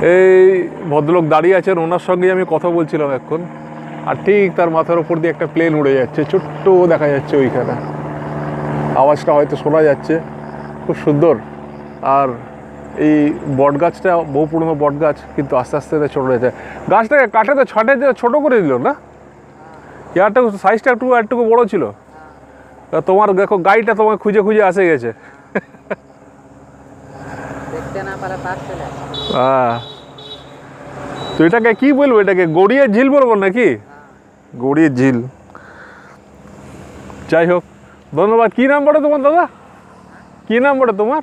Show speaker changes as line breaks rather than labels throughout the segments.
এই ভদ্রলোক দাঁড়িয়ে আছেন, ওনার সঙ্গেই আমি কথা বলছিলাম এখন। আর ঠিক তার মাথার ওপর দিয়ে একটা প্লেন উড়ে যাচ্ছে, ছোট্ট দেখা যাচ্ছে ওইখানে, আওয়াজটা হয়তো শোনা যাচ্ছে, খুব সুন্দর। আর এই বট গাছটা বহু পুরনো বট গাছ, কিন্তু আস্তে আস্তে ছোটো হয়েছে। গাছটাকে কাটে তো ছাটে ছোটো করে দিল না, ইয়ারটা সাইজটা একটু বড়ো ছিল। তোমার দেখো গাড়িটা তোমার খুঁজে খুঁজে আসে গেছে। হ্যাঁ, তো এটাকে কি বলবো, এটাকে গড়িয়ে ঝিল বলবো নাকি? গড়িয়ে ঝিল। যাই হোক, ধন্যবাদ। কী নাম বলে তোমার দাদা, কী নাম বলে তোমার?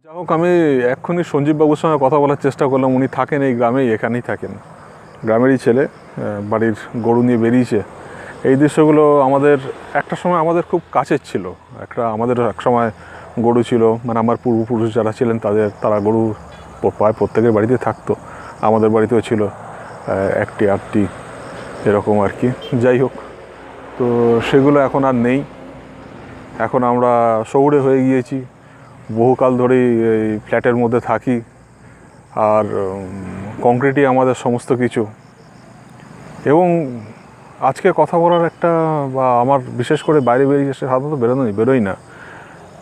যাই হোক, আমি এক্ষুনি সঞ্জীব বাবুর সঙ্গে কথা বলার চেষ্টা করলাম। উনি থাকেন এই গ্রামেই, এখানেই থাকেন, গ্রামেরই ছেলে, বাড়ির গরু নিয়ে বেরিয়েছে। এই দৃশ্যগুলো আমাদের একটা সময় আমাদের খুব কাছের ছিল। আমাদের এক সময় গরু ছিল, মানে আমার পূর্বপুরুষ যারা ছিলেন তারা গরু প্রায় প্রত্যেকের বাড়িতে থাকতো। আমাদের বাড়িতেও ছিল একটি আটটি এরকম আর কি। যাই হোক, তো সেগুলো এখন আর নেই। এখন আমরা শহুরে হয়ে গিয়েছি, বহুকাল ধরেই এই ফ্ল্যাটের মধ্যে থাকি, আর কংক্রিটই আমাদের সমস্ত কিছু। এবং আজকে কথা বলার একটা, বা আমার বিশেষ করে বাইরে বেরিয়ে এসে সাধারণত বেরোই না,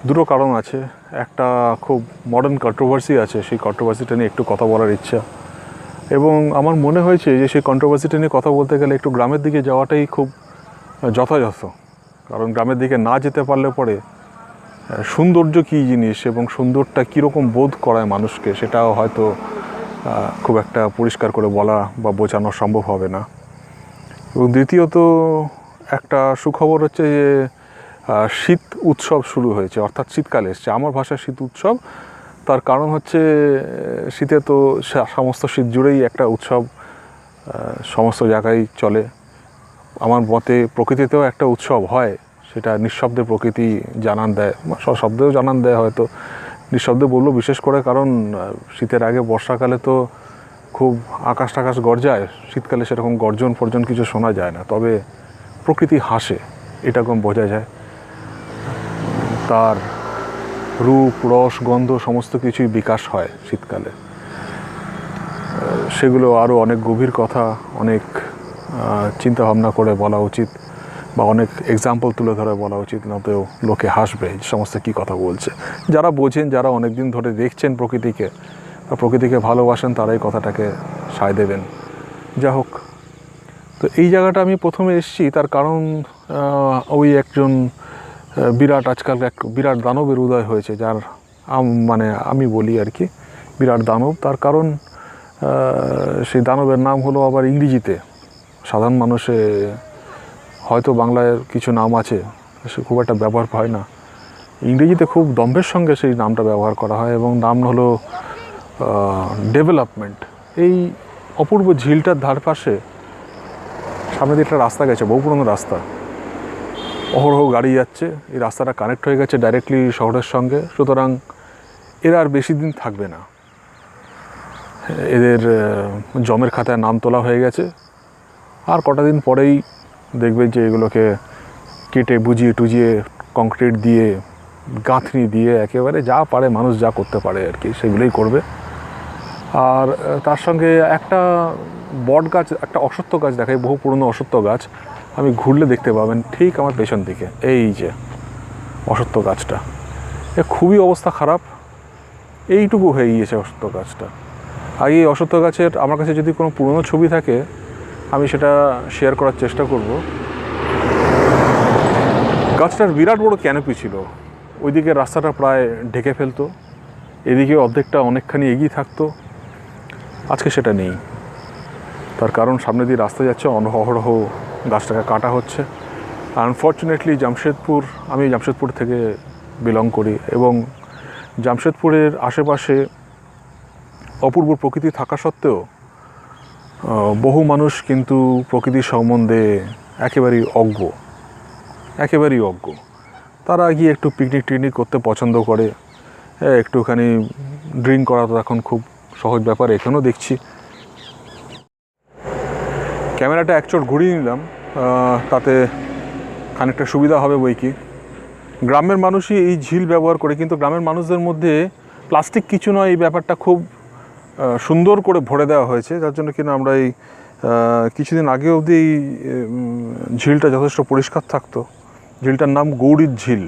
দুটো কারণ আছে। একটা খুব মডার্ন কন্ট্রোভার্সি আছে, সেই কন্ট্রোভার্সিটা নিয়ে একটু কথা বলার ইচ্ছা। এবং আমার মনে হয়েছে যে সেই কন্ট্রোভার্সিটা নিয়ে কথা বলতে গেলে একটু গ্রামের দিকে যাওয়াটাই খুব যথাযথ। কারণ গ্রামের দিকে না যেতে পারলে পরে সৌন্দর্য কী জিনিস এবং সুন্দরটা কীরকম বোধ করায় মানুষকে, সেটাও হয়তো খুব একটা পরিষ্কার করে বলা বা বোঝানো সম্ভব হবে না। এবং দ্বিতীয়ত একটা সুখবর হচ্ছে যে শীত উৎসব শুরু হয়েছে, অর্থাৎ শীতকাল এসছে। আমার ভাষায় শীত উৎসব, তার কারণ হচ্ছে শীতে তো সমস্ত শীত জুড়েই একটা উৎসব সমস্ত জায়গায় চলে। আমার মতে প্রকৃতিতেও একটা উৎসব হয়, সেটা নিঃশব্দে প্রকৃতি জানান দেয়, সশব্দেও জানান দেয় হয়তো, নিঃশব্দে বললো বিশেষ করে, কারণ শীতের আগে বর্ষাকালে তো খুব আকাশ টাকাশ গর্জায়, শীতকালে সেরকম গর্জন ফর্জন কিছু শোনা যায় না, তবে প্রকৃতি হাসে, এরকম বোঝা যায়। তার রূপ রস গন্ধ সমস্ত কিছুই বিকাশ হয় শীতকালে। সেগুলো আরও অনেক গভীর কথা, অনেক চিন্তা ভাবনা করে বলা উচিত, বা অনেক এক্সাম্পল তুলে ধরে বলা উচিত, নয়তো লোকে হাসবে এই সমস্ত কী কথা বলছে। যারা বোঝেন, যারা অনেক দিন ধরে দেখছেন প্রকৃতিকে বা প্রকৃতিকে ভালোবাসেন, তারাই কথাটাকে সায় দেবেন। যা হোক, তো এই জায়গাটা আমি প্রথমে এসেছি, তার কারণ ওই একজন আজকাল এক বিরাট দানবের উদয় হয়েছে, যার মানে আমি বলি আর কি বিরাট দানব। তার কারণ সেই দানবের নাম হলো আবার ইংরেজিতে, সাধারণ মানুষে হয়তো বাংলায় কিছু নাম আছে, সে খুব একটা ব্যবহার হয় না। ইংরেজিতে খুব দম্ভের সঙ্গে সেই নামটা ব্যবহার করা হয়, এবং নাম হলো ডেভেলপমেন্ট। এই অপূর্ব ঝিলটার ধারপাশে সামনে দিয়ে একটা রাস্তা গেছে, বহু পুরনো রাস্তা, অহরহ গাড়ি যাচ্ছে। এই রাস্তাটা কানেক্ট হয়ে গেছে ডাইরেক্টলি শহরের সঙ্গে, সুতরাং এরা আর বেশি দিন থাকবে না। এদের জমের খাতায় নাম তোলা হয়ে গেছে, আর কটা দিন পরেই দেখবে যে এগুলোকে কেটে বুঝিয়ে টুজিয়ে কংক্রিট দিয়ে গাঁথনি দিয়ে একেবারে যা পারে মানুষ যা করতে পারে আর কি, সেগুলোই করবে। আর তার সঙ্গে একটা বট গাছ, একটা অশ্বত্থ গাছ দেখায়, বহু পুরনো অশ্বত্থ গাছ, আমি ঘুরলে দেখতে পাবেন ঠিক আমার পেছন দিকে, এই যে অশ্বত্থ গাছটা, খুবই অবস্থা খারাপ, এইটুকু হয়ে গিয়েছে অশ্বত্থ গাছটা। আর এই অশ্বত্থ গাছের আমার কাছে যদি কোনো পুরনো ছবি থাকে, আমি সেটা শেয়ার করার চেষ্টা করব। গাছটার বিরাট বড় ক্যানোপি ছিল, ওইদিকে রাস্তাটা প্রায় ঢেকে ফেলতো, এদিকে অর্ধেকটা অনেকখানি এগিয়ে থাকতো। আজকে সেটা নেই, তার কারণ সামনে দিয়ে রাস্তা যাচ্ছে, অহরহ গাছটাকে কাটা হচ্ছে। আনফর্চুনেটলি আমি জামশেদপুর থেকে বিলং করি, এবং জামশেদপুরের আশেপাশে অপূর্ব প্রকৃতি থাকা সত্ত্বেও বহু মানুষ কিন্তু প্রকৃতির সম্বন্ধে একেবারেই অজ্ঞ। তারা গিয়ে একটু পিকনিক করতে পছন্দ করে, একটুখানি ড্রিঙ্ক করা তো এখন খুব সহজ ব্যাপার, এখানেও দেখছি। ক্যামেরাটা এক চোট ঘুরিয়ে নিলাম, তাতে খানিকটা সুবিধা হবে বই কি। গ্রামের মানুষই এই ঝিল ব্যবহার করে, কিন্তু গ্রামের মানুষদের মধ্যে প্লাস্টিক কিছু নয় এই ব্যাপারটা খুব সুন্দর করে ভরে দেওয়া হয়েছে, যার জন্য কিনা আমরা এই কিছুদিন আগে অবধি এই ঝিলটা যথেষ্ট পরিষ্কার থাকতো। ঝিলটার নাম গৌরীর ঝিল।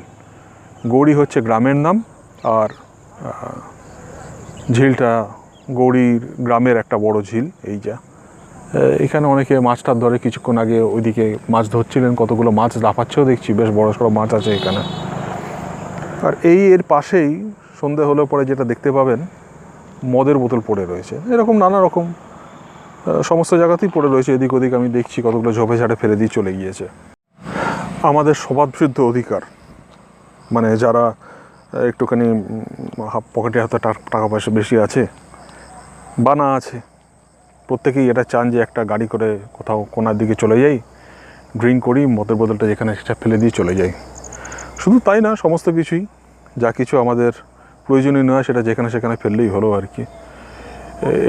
গৌরী হচ্ছে গ্রামের নাম, আর ঝিলটা গৌরীর গ্রামের একটা বড় ঝিল। এই যা এখানে অনেকে মাছটা ধরে, কিছুক্ষণ আগে ওইদিকে মাছ ধরছিলেন, কতগুলো মাছ লাফাচ্ছেও দেখছি, বেশ বড় সড়ো মাছ আছে এখানে। আর এর পাশেই সন্ধে হলে পরে যেটা দেখতে পাবেন, মদের বোতল পড়ে রয়েছে। এরকম নানা রকম সমস্ত জায়গাতেই পড়ে রয়েছে, এদিক ওদিক আমি দেখছি, কতগুলো ঝোপে ঝাড়ে ফেলে দিয়ে চলে গিয়েছে। আমাদের স্বভাবসিদ্ধ অধিকার, মানে যারা একটুখানি পকেটে হাতে টাকা পয়সা বেশি আছে বা না আছে, প্রত্যেকেই এটা চান যে একটা গাড়ি করে কোথাও কোনার দিকে চলে যাই, ড্রিঙ্ক করি, মদের বোতলটা যেখানে সেটা ফেলে দিয়ে চলে যাই। শুধু তাই না, সমস্ত কিছুই যা কিছু আমাদের প্রয়োজনীয় নয় সেটা যেখানে সেখানে ফেললেই হলো আর কি।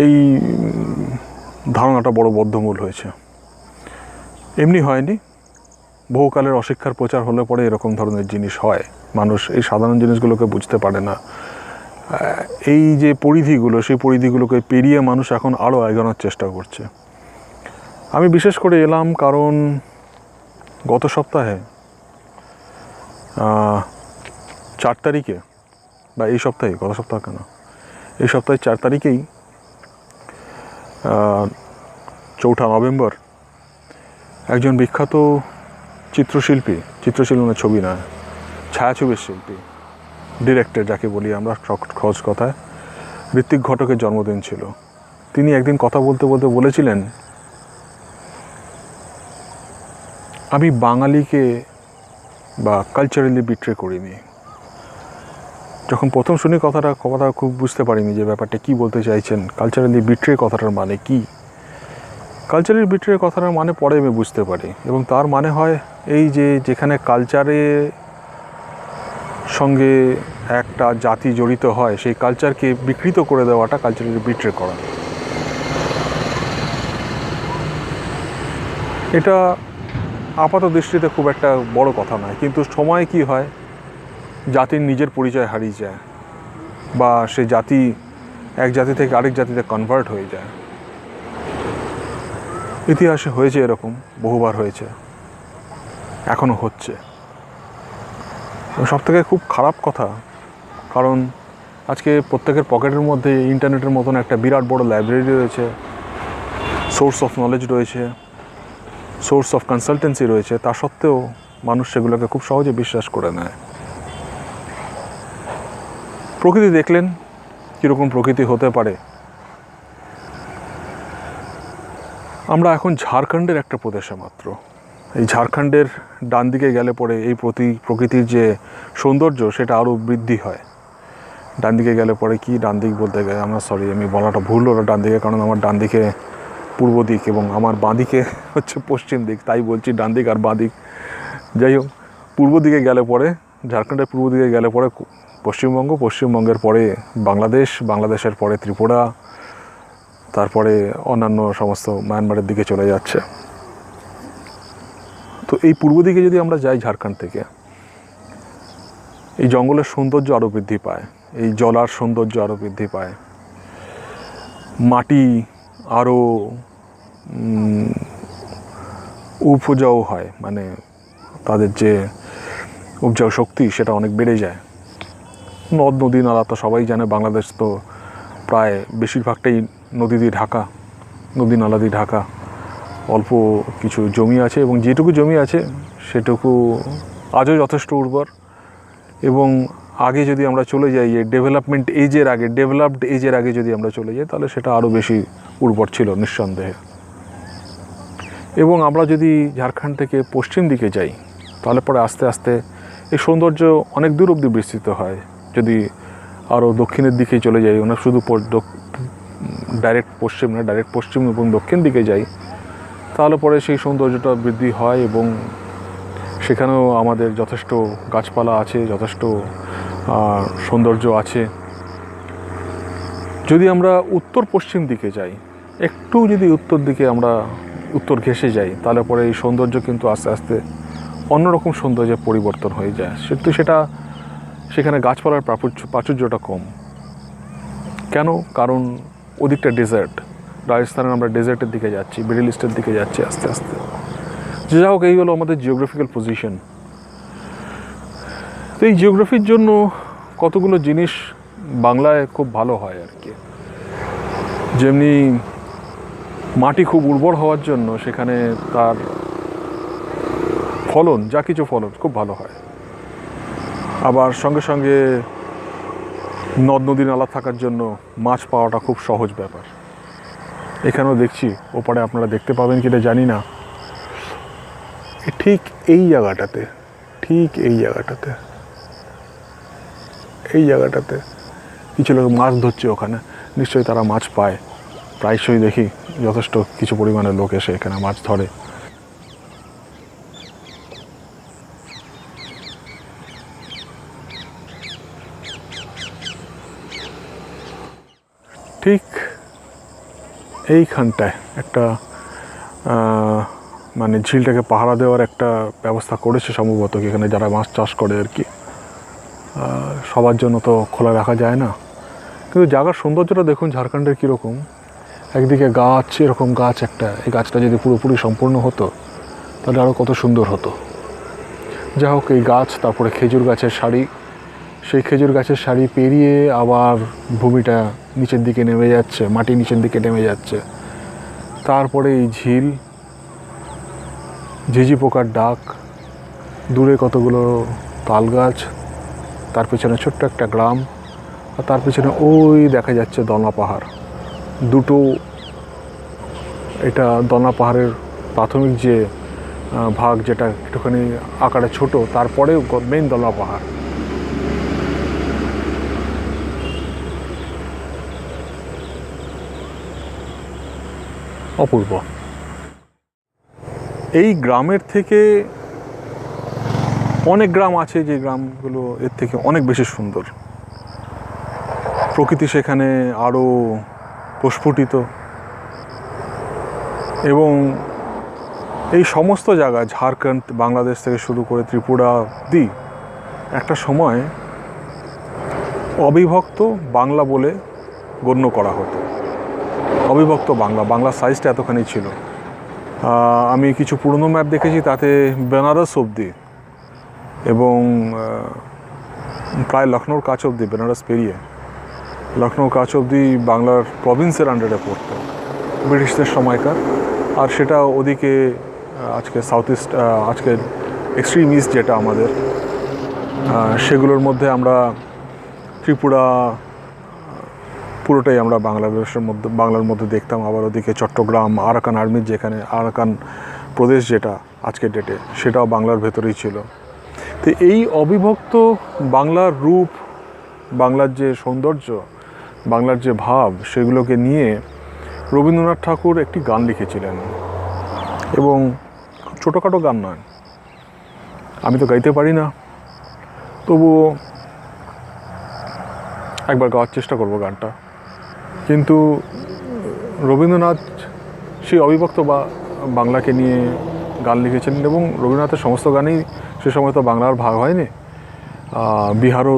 এই ধারণাটা বড় বদ্ধমূল হয়েছে, এমনি হয়নি। বহুকালের অশিক্ষার প্রচার হলে পরে এরকম ধরনের জিনিস হয়। মানুষ এই সাধারণ জিনিসগুলোকে বুঝতে পারে না। এই যে পরিধিগুলো, সেই পরিধিগুলোকে পেরিয়ে মানুষ এখন আরও এগোনোর চেষ্টা করছে। আমি বিশেষ করে এলাম কারণ গত সপ্তাহে 4 তারিখে, বা এই সপ্তাহে, গত সপ্তাহ কেন, এই সপ্তাহে 4 তারিখেই 4 নভেম্বর একজন বিখ্যাত চিত্রশিল্পী না, ছবি না, ছায়াছবির শিল্পী, ডিরেক্টর যাকে বলি আমরা সহজ কথায়, ঋত্বিক ঘটকের জন্মদিন ছিল। তিনি একদিন কথা বলতে বলতে বলেছিলেন, আমি বাঙালিকে বা কালচারালি বিট্রে করিনি। যখন প্রথম শুনি কথাটা খুব বুঝতে পারিনি যে ব্যাপারটা কী বলতে চাইছেন, কালচারালি বিট্রে কথাটার মানে কি। কালচারালি বিট্রে কথাটার মানে পরে আমি বুঝতে পারি, এবং তার মানে হয় এই যে যেখানে কালচারের সঙ্গে একটা জাতি জড়িত হয়, সেই কালচারকে বিকৃত করে দেওয়াটা কালচারালি বিট্রে করা। এটা আপাত দৃষ্টিতে খুব একটা বড় কথা নয়, কিন্তু সময় কি হয়, জাতির নিজের পরিচয় হারিয়ে যায়, বা সে জাতি এক জাতি থেকে আরেক জাতিতে কনভার্ট হয়ে যায়। ইতিহাসে হয়েছে এরকম, বহুবার হয়েছে, এখনও হচ্ছে। সবথেকে খুব খারাপ কথা, কারণ আজকে প্রত্যেকের পকেটের মধ্যে ইন্টারনেটের মতন একটা বিরাট বড় লাইব্রেরি রয়েছে, সোর্স অফ নলেজ রয়েছে, সোর্স অফ কনসালটেন্সি রয়েছে, তা সত্ত্বেও মানুষ সেগুলোকে খুব সহজে বিশ্বাস করে নেয়। প্রকৃতি দেখলেন কীরকম প্রকৃতি হতে পারে। আমরা এখন ঝাড়খণ্ডের একটা প্রদেশে মাত্র। এই ঝাড়খণ্ডের ডান দিকে গেলে পরে এই প্রকৃতির যে সৌন্দর্য সেটা আরও বৃদ্ধি হয়। ডান দিকে গেলে পরে কি, ডান দিক বলতে গেলে আমি বলাটা ভুল হলো ডান দিকে, কারণ আমার ডান দিকে পূর্ব দিক এবং আমার বাঁ দিকে হচ্ছে পশ্চিম দিক, তাই বলছি ডান দিক আর বাঁ দিক। যাই হোক, পূর্ব দিকে গেলে পরে, ঝাড়খণ্ডের পূর্ব দিকে গেলে পরে পশ্চিমবঙ্গ, পশ্চিমবঙ্গের পরে বাংলাদেশ, বাংলাদেশের পরে ত্রিপুরা, তারপরে অন্যান্য সমস্ত মায়ানমারের দিকে চলে যাচ্ছে। তো এই পূর্ব দিকে যদি আমরা যাই ঝাড়খণ্ড থেকে, এই জঙ্গলের সৌন্দর্য আরও বৃদ্ধি পায়, এই জলার সৌন্দর্য আরও বৃদ্ধি পায়, মাটি আরও উপজাও হয়, মানে তাদের যে উপজাও শক্তি সেটা অনেক বেড়ে যায়। নদ নদী নালা তো সবাই জানে, বাংলাদেশ তো প্রায় বেশিরভাগটাই নদী দিয়ে ঢাকা, নদী নালা দিয়ে ঢাকা। অল্প কিছু জমি আছে, এবং যেটুকু জমি আছে সেটুকু আজও যথেষ্ট উর্বর। এবং আগে যদি আমরা চলে যাই, এই ডেভেলপড এজের আগে যদি আমরা চলে যাই, তাহলে সেটা আরও বেশি উর্বর ছিল নিঃসন্দেহে। এবং আমরা যদি ঝাড়খণ্ড থেকে পশ্চিম দিকে যাই, তাহলে পরে আস্তে আস্তে এই সৌন্দর্য অনেক দূর অবধি বিস্তৃত হয়। যদি আরও দক্ষিণের দিকে চলে যাই, ওনার শুধু ডাইরেক্ট পশ্চিম না, ডাইরেক্ট পশ্চিম এবং দক্ষিণ দিকে যাই, তাহলে পরে সেই সৌন্দর্যটা বৃদ্ধি হয়, এবং সেখানেও আমাদের যথেষ্ট গাছপালা আছে, যথেষ্ট সৌন্দর্য আছে। যদি আমরা উত্তর পশ্চিম দিকে যাই, একটু যদি উত্তর দিকে আমরা উত্তর ঘেঁষে যাই, তাহলে পরে এই সৌন্দর্য কিন্তু আস্তে আস্তে অন্যরকম সৌন্দর্যে পরিবর্তন হয়ে যায়। সেটা সেখানে গাছপালার প্রাচুর্যটা কম। কেন? কারণ ওদিকটা ডেজার্ট, রাজস্থানের আমরা ডেজার্টের দিকে যাচ্ছি, মিডল ইস্টের দিকে যাচ্ছি আস্তে আস্তে। যে যা হোক, এই হলো আমাদের জিওগ্রাফিক্যাল পজিশন। তো এই জিওগ্রাফির জন্য কতগুলো জিনিস বাংলায় খুব ভালো হয় আর কি। যেমনি মাটি খুব উর্বর হওয়ার জন্য সেখানে তার ফলন, যা কিছু ফলন খুব ভালো হয়। আবার সঙ্গে সঙ্গে নদ নদী নালা থাকার জন্য মাছ পাওয়াটা খুব সহজ ব্যাপার। এখানেও দেখছি, ওপারে আপনারা দেখতে পাবেন কিনা জানি না, ঠিক এই জায়গাটাতে কিছু লোক মাছ ধরছে ওখানে, নিশ্চয়ই তারা মাছ পায়। প্রায়শই দেখি যথেষ্ট কিছু পরিমাণে লোক এসে এখানে মাছ ধরে। ঠিক এইখানটায় একটা মানে ঝিলটাকে পাহারা দেওয়ার একটা ব্যবস্থা করেছে সম্ভবত, এখানে যারা মাছ চাষ করে আর কি। সবার জন্য তো খোলা রাখা যায় না, কিন্তু জায়গার সৌন্দর্যটা দেখুন ঝাড়খণ্ডের কীরকম। একদিকে গাছ, এরকম গাছ একটা, এই গাছটা যদি পুরোপুরি সম্পূর্ণ হতো তাহলে আরও কত সুন্দর হতো। যা হোক, এই গাছ, তারপরে খেজুর গাছের সারি, সেই খেজুর গাছের সারি পেরিয়ে আবার ভূমিটা নিচের দিকে নেমে যাচ্ছে, মাটি নিচের দিকে নেমে যাচ্ছে। তারপরে এই ঝিল, ঝিঝি পোকার ডাক, দূরে কতগুলো তাল গাছ, তার পেছনে ছোট্ট একটা গ্রাম, আর তার পেছনে ওই দেখা যাচ্ছে দলনা পাহাড় দুটো। এটা দলনা পাহাড়ের প্রাথমিক যে ভাগ, যেটা একটুখানি আকারে ছোট, তারপরে মেইন দলনা পাহাড়। অপূর্ব। এই গ্রামের থেকে অনেক গ্রাম আছে, যে গ্রামগুলো এর থেকে অনেক বেশি সুন্দর। প্রকৃতি সেখানে আরও প্রস্ফুটিত, এবং এই সমস্ত জায়গা, ঝাড়খণ্ড, বাংলাদেশ থেকে শুরু করে ত্রিপুরা অবধি একটা সময় অবিভক্ত বাংলা বলে গণ্য করা হতো। অবিভক্ত বাংলার সাইজটা এতখানি ছিল। আমি কিছু পুরনো ম্যাপ দেখেছি, তাতে বেনারস অবধি এবং প্রায় লখনৌর কাছ অবধি, বেনারস পেরিয়ে লখনৌর কাছ অবধি বাংলার প্রভিন্সের আন্ডারে পড়তো ব্রিটিশদের সময়কার। আর সেটা ওদিকে আজকে সাউথ ইস্ট, আজকে এক্সট্রিম ইস্ট যেটা আমাদের, সেগুলোর মধ্যে আমরা ত্রিপুরা পুরোটাই আমরা বাংলার মধ্যে দেখতাম। আবার ওদিকে চট্টগ্রাম, আরাকান আর্মির যেখানে আরাকান প্রদেশ যেটা আজকের ডেটে, সেটাও বাংলার ভেতরেই ছিল। তো এই অবিভক্ত বাংলার রূপ, বাংলার যে সৌন্দর্য, বাংলার যে ভাব, সেগুলোকে নিয়ে রবীন্দ্রনাথ ঠাকুর একটি গান লিখেছিলেন। এবং ছোটোখাটো গান নয়, আমি তো গাইতে পারি না, তবুও একবার গাওয়ার চেষ্টা করব গানটা। কিন্তু রবীন্দ্রনাথ সেই অবিভক্ত বাংলাকে নিয়ে গান লিখেছিলেন, এবং রবীন্দ্রনাথের সমস্ত গানই সে সময় তো বাংলার ভাগ হয়নি। বিহারও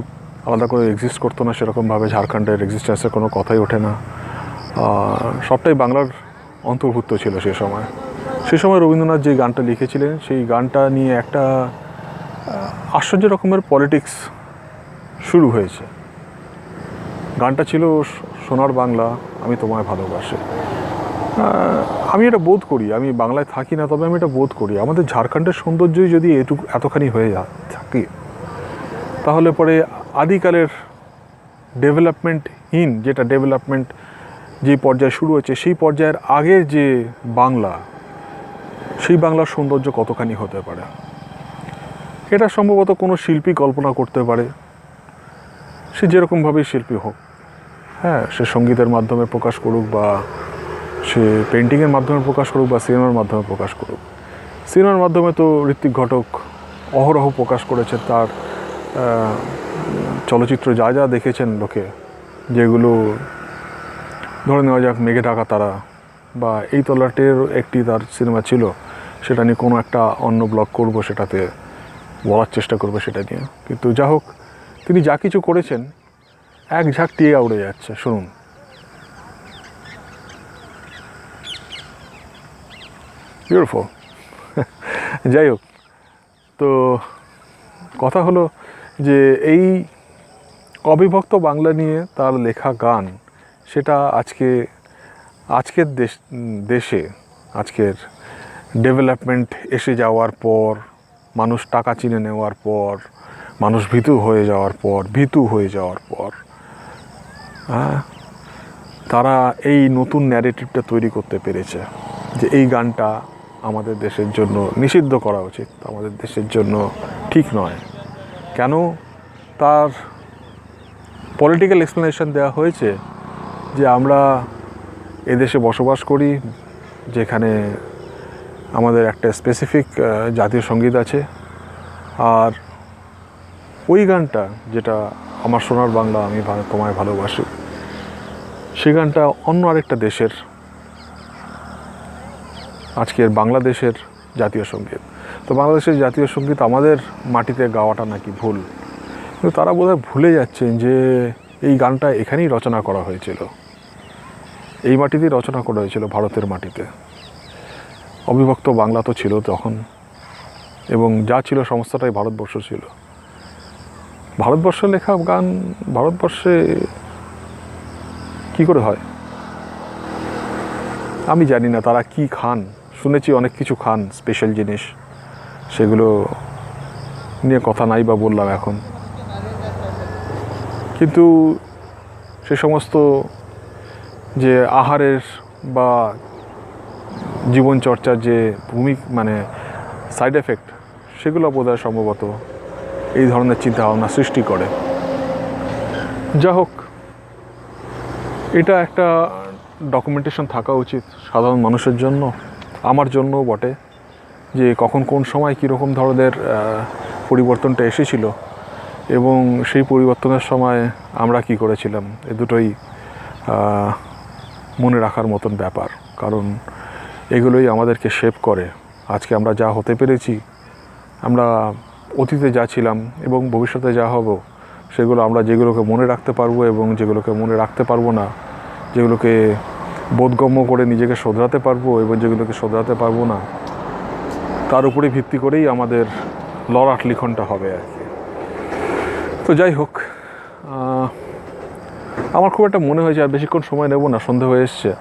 আলাদা করে এক্সিস্ট করতো না সেরকমভাবে, ঝাড়খণ্ডের এক্সিস্টেন্সের কোনো কথাই ওঠে না, সবটাই বাংলার অন্তর্ভুক্ত ছিল সে সময়। সে সময় রবীন্দ্রনাথ যে গানটা লিখেছিলেন, সেই গানটা নিয়ে একটা আশ্চর্য রকমের পলিটিক্স শুরু হয়েছে। গানটা ছিল সোনার বাংলা, আমি তোমায় ভালোবাসি। আমি এটা বোধ করি, আমি বাংলায় থাকি না, তবে আমি এটা বোধ করি, আমাদের ঝাড়খণ্ডের সৌন্দর্যই যদি এতখানি হয়ে থাকে, তাহলে পরে আদিকালের ডেভেলপমেন্টহীন, যেটা ডেভেলপমেন্ট যে পর্যায়ে শুরু হয়েছে, সেই পর্যায়ের আগের যে বাংলা, সেই বাংলার সৌন্দর্য কতখানি হতে পারে, এটা সম্ভবত কোনো শিল্পী কল্পনা করতে পারে, সে যেরকমভাবেই শিল্পী হোক। হ্যাঁ, সে সঙ্গীতের মাধ্যমে প্রকাশ করুক, বা সে পেন্টিংয়ের মাধ্যমে প্রকাশ করুক, বা সিনেমার মাধ্যমে প্রকাশ করুক। সিনেমার মাধ্যমে তো ঋত্বিক ঘটক অহরহ প্রকাশ করেছে তার চলচ্চিত্র, যা যা দেখেছেন লোকে, যেগুলো ধরে নেওয়া যাক মেঘে ঢাকা তারা, বা এই তল্লাটের একটি তার সিনেমা ছিল, সেটা নিয়ে কোনো একটা অন্য ব্লগ করব, সেটাতে বলার চেষ্টা করবো সেটা নিয়ে। কিন্তু যা হোক, তিনি যা কিছু করেছেন এক ঝাঁক টিয়া উড়ে যাচ্ছে, শুনুন। বিউটিফুল। যাই হোক, তো কথা হলো যে এই অবিভক্ত বাংলা নিয়ে তার লেখা গান, সেটা আজকের দেশে আজকের ডেভেলপমেন্ট এসে যাওয়ার পর, মানুষ টাকা চিনে নেওয়ার পর, মানুষ ভীতু হয়ে যাওয়ার পর তারা এই নতুন ন্যারেটিভটা তৈরি করতে পেরেছে যে এই গানটা আমাদের দেশের জন্য নিষিদ্ধ করা উচিত, আমাদের দেশের জন্য ঠিক নয়। কেন? তার পলিটিক্যাল এক্সপ্লেনেশন দেওয়া হয়েছে যে আমরা এদেশে বসবাস করি, যেখানে আমাদের একটা স্পেসিফিক জাতীয় সঙ্গীত আছে, আর ওই গানটা যেটা আমার সোনার বাংলা আমি তোমায় ভালোবাসি, সেই গানটা অন্য আরেকটা দেশের, আজকের বাংলাদেশের জাতীয় সঙ্গীত। তো বাংলাদেশের জাতীয় সঙ্গীত আমাদের মাটিতে গাওয়াটা নাকি ভুল। কিন্তু তারা বোধহয় ভুলে যাচ্ছেন যে এই গানটা এখানেই রচনা করা হয়েছিল, এই মাটিতেই রচনা করা হয়েছিল, ভারতের মাটিতে। অবিভক্ত বাংলা তো ছিল তখন, এবং যা ছিল সমস্তটাই ভারতবর্ষ ছিল। ভারতবর্ষে লেখা গান ভারতবর্ষে কি করে হয় আমি জানি না। তারা কি খান, শুনেছি অনেক কিছু খান, স্পেশাল জিনিস, সেগুলো নিয়ে কথা নাই বা বললাম এখন। কিন্তু সে সমস্ত যে আহারের বা জীবনচর্চার যে সাইড এফেক্ট, সেগুলো বোধহয় সম্ভবত এই ধরনের চিন্তাভাবনা সৃষ্টি করে। যা হোক, এটা একটা ডকুমেন্টেশন থাকা উচিত সাধারণ মানুষের জন্য, আমার জন্যও বটে, যে কখন কোন সময় কীরকম ধরনের পরিবর্তনটা এসেছিল এবং সেই পরিবর্তনের সময় আমরা কি করেছিলাম। এ দুটোই মনে রাখার মতন ব্যাপার, কারণ এগুলোই আমাদেরকে শেপ করে। আজকে আমরা যা হতে পেরেছি, আমরা অতীতে যা ছিলাম এবং ভবিষ্যতে যা হব, সেগুলো আমরা যেগুলোকে মনে রাখতে পারবো এবং যেগুলোকে মনে রাখতে পারবো না, যেগুলোকে বোধগম্য করে নিজেকে শোধরাতে পারবো এবং যেগুলোকে শোধরাতে পারবো না, তার উপরে ভিত্তি করেই আমাদের লড়াট লিখনটা হবে আর কি। তো যাই হোক, আমার খুব একটা মনে হয়েছে আর বেশিক্ষণ সময় নেব না, সন্ধে হয়ে এসছে।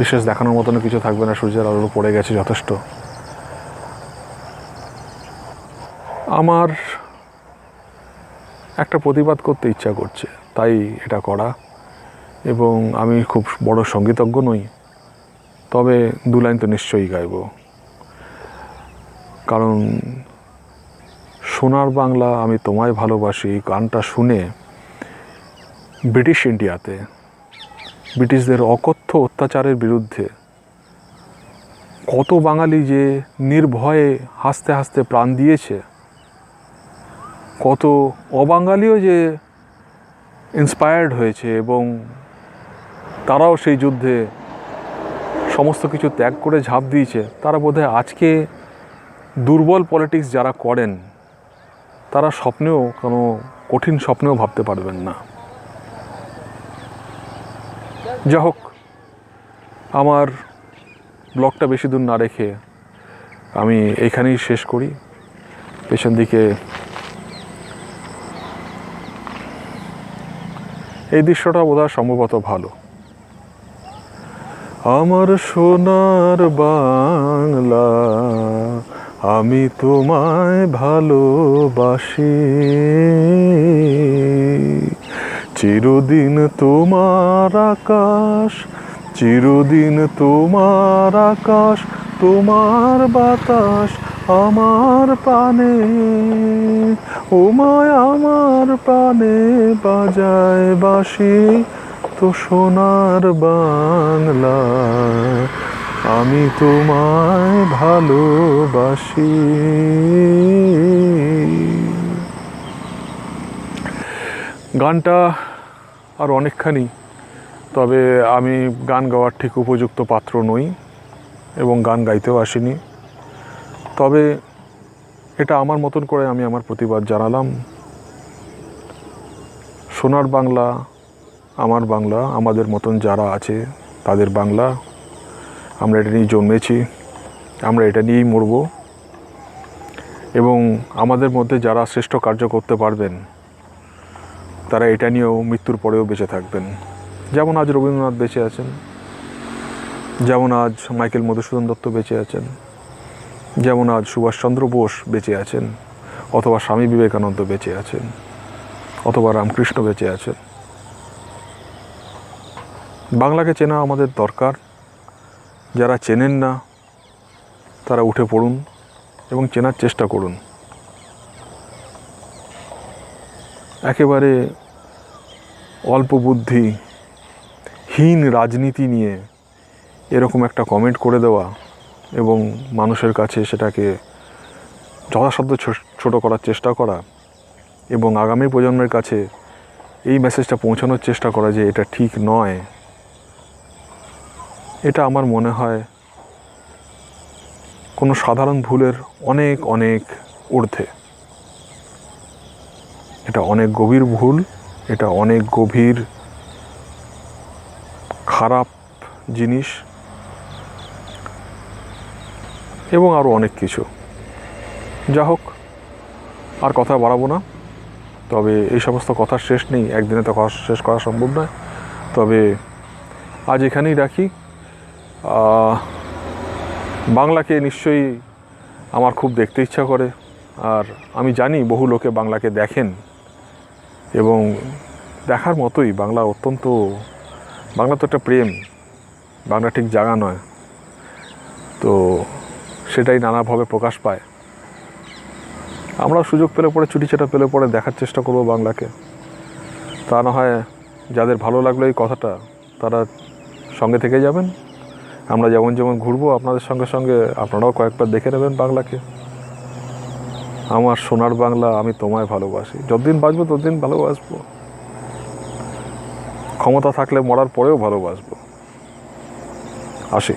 বিশেষ দেখানোর মতনও কিছু থাকবে না, সূর্যের আলো পড়ে গেছে যথেষ্ট। আমার একটা প্রতিবাদ করতে ইচ্ছা করছে, তাই এটা করা। এবং আমি খুব বড় সঙ্গীতজ্ঞ নই, তবে দু লাইন তো নিশ্চয়ই গাইব। কারণ সোনার বাংলা আমি তোমায় ভালোবাসি গানটা শুনে ব্রিটিশ ইন্ডিয়াতে ব্রিটিশদের অকথ্য অত্যাচারের বিরুদ্ধে কত বাঙালি যে নির্ভয়ে হাসতে হাসতে প্রাণ দিয়েছে, কত অবাঙালিও যে ইন্সপায়ার্ড হয়েছে এবং তারাও সেই যুদ্ধে সমস্ত কিছু ত্যাগ করে ঝাঁপ দিয়েছে, তারা বোধহয় আজকে দুর্বল পলিটিক্স যারা করেন, তারা স্বপ্নেও, কোনো কঠিন স্বপ্নেও ভাবতে পারবেন না। যা হোক, আমার ব্লগটা বেশি দূর না রেখে আমি এইখানেই শেষ করি। পেছন দিকে এই দৃশ্যটা বোধহয় সম্ভবত ভালো। আমার সোনার বাংলা আমি তোমায় ভালোবাসি, চিরদিন তোমার আকাশ, চিরদিন তোমার আকাশ, তোমার বাতাস আমার প্রাণে, ওমায় আমার প্রাণে বাজায় বাঁশি, তো সোনার বাংলা আমি তোমায় ভালোবাসি। গানটা আর অনেকখানি, তবে আমি গান গাওয়ার ঠিক উপযুক্ত পাত্র নই। এবং গান গাইতেও আসিনি। তবে এটা আমার মতন করে আমি আমার প্রতিবাদ জানালাম। সোনার বাংলা, আমার বাংলা, আমাদের মতন যারা আছে তাদের বাংলা। আমরা এটা নিয়ে জন্মেছি, আমরা এটা নিয়েই মরব। এবং আমাদের মধ্যে যারা শ্রেষ্ঠ কার্য করতে পারবেন তারা এটা নিয়েও মৃত্যুর পরেও বেঁচে থাকবেন। যেমন আজ রবীন্দ্রনাথ বেঁচে আছেন, যেমন আজ মাইকেল মধুসূদন দত্ত বেঁচে আছেন, যেমন আজ সুভাষচন্দ্র বোস বেঁচে আছেন, অথবা স্বামী বিবেকানন্দ বেঁচে আছেন, অথবা রামকৃষ্ণ বেঁচে আছেন। বাংলাকে চেনা আমাদের দরকার। যারা চেনেন না তারা উঠে পড়ুন এবং চেনার চেষ্টা করুন। একেবারে অল্প বুদ্ধিহীন রাজনীতি নিয়ে এরকম একটা কমেন্ট করে দেওয়া এবং মানুষের কাছে সেটাকে যথাসাধ্য ছোট করার চেষ্টা করা এবং আগামী প্রজন্মের কাছে এই মেসেজটা পৌঁছানোর চেষ্টা করা যে এটা ঠিক নয়, এটা আমার মনে হয় কোনো সাধারণ ভুলের অনেক অনেক ঊর্ধ্বে। এটা অনেক গভীর ভুল, এটা অনেক গভীর খারাপ জিনিস এবং আরও অনেক কিছু। যা হোক, আর কথা বাড়াবো না। তবে এই সমস্ত কথার শেষ নেই, একদিনে তো কথা শেষ করা সম্ভব নয়। তবে আজ এখানেই রাখি। বাংলাকে নিশ্চয়ই আমার খুব দেখতে ইচ্ছা করে, আর আমি জানি বহু লোকে বাংলাকে দেখেন এবং দেখার মতোই। বাংলা তো একটা প্রেম, বাংলা ঠিক জায়গা নয়, তো সেটাই নানাভাবে প্রকাশ পায়। আমরা সুযোগ পেলে পরে, ছুটিছাটা পেলে পরে দেখার চেষ্টা করব বাংলাকে। তা না হয় যাদের ভালো লাগলো এই কথাটা তারা সঙ্গে থেকে যাবেন। আমরা যেমন যেমন ঘুরবো আপনাদের সঙ্গে সঙ্গে আপনারাও কয়েকবার দেখে নেবেন বাংলাকে। আমার সোনার বাংলা, আমি তোমায় ভালোবাসি। যতদিন বাঁচবো ততদিন ভালোবাসবো, ক্ষমতা থাকলে মরার পরেও ভালোবাসবো। আসি।